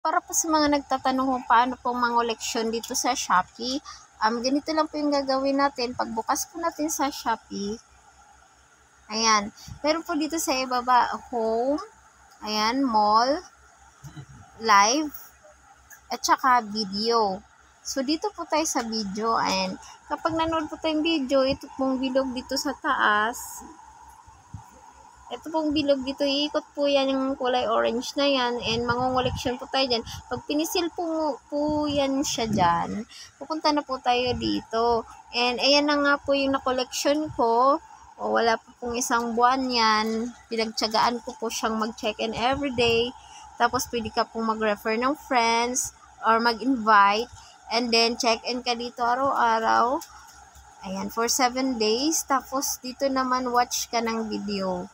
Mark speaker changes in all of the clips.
Speaker 1: Para po sa mga nagtatanong kung paano pong mangoleksyon dito sa Shopee, ganito lang po yung gagawin natin. Pagbukas po natin sa Shopee, ayan, meron po dito sa ibaba, home, ayan, mall, live, at saka video. So, dito po tayo sa video, and kapag nanood po tayong video, ito pong bilog dito sa taas, ito pong bilog dito, iikot po yan yung kulay orange na yan, and mangongoleksyon po tayo dyan. Pag pinisil po yan siya dyan, pupunta na po tayo dito. And ayan na nga po yung nakoleksyon ko. O, wala po pong isang buwan yan. Pinagtsagaan ko po siyang mag-check-in everyday. Tapos pwede ka pong mag-refer ng friends or mag-invite. And then check-in ka dito araw-araw. Ayan, for 7 days. Tapos dito naman watch ka ng video.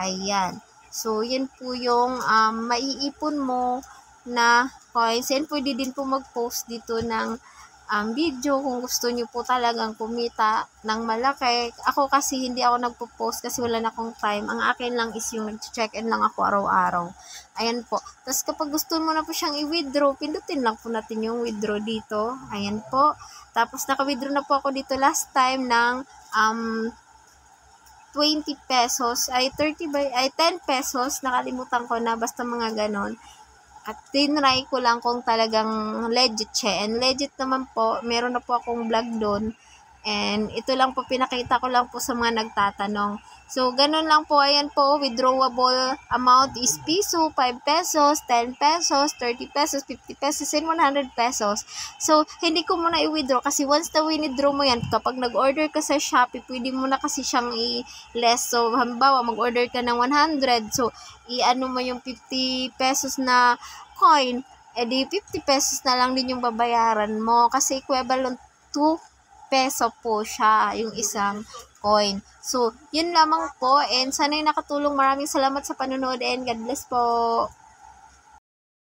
Speaker 1: Ayan. So, yan po yung maiipon mo na coins. And pwede din po mag-post dito ng video kung gusto nyo po talagang kumita ng malaki. Ako kasi hindi ako nagpo-post kasi wala na akong time. Ang akin lang is yung nag-check-in lang ako araw-araw. Ayan po. Tapos kapag gusto mo na po siyang i-withdraw, pindutin lang po natin yung withdraw dito. Ayan po. Tapos naka-withdraw na po ako dito last time ng 20 pesos, ay 10 pesos, nakalimutan ko na, basta mga ganon. At tinry ko lang kung talagang legit siya. And legit naman po, meron na po akong vlog doon. And ito lang po, pinakita ko lang po sa mga nagtatanong. So, ganun lang po. Ayan po, withdrawable amount is piso, 5 pesos, 10 pesos, 30 pesos, 50 pesos, and 100 pesos. So, hindi ko muna i-withdraw kasi once na withdraw mo yan, kapag nag-order ka sa Shopee, pwede mo na kasi siyang i-less. So, halimbawa, mag-order ka ng 100. So, i-ano mo yung 50 pesos na coin, edi 50 pesos na lang din yung babayaran mo kasi equivalent to peso po siya yung isang coin. So, yun lamang po, and sana'y nakatulong. Maraming salamat sa panonood and God bless po.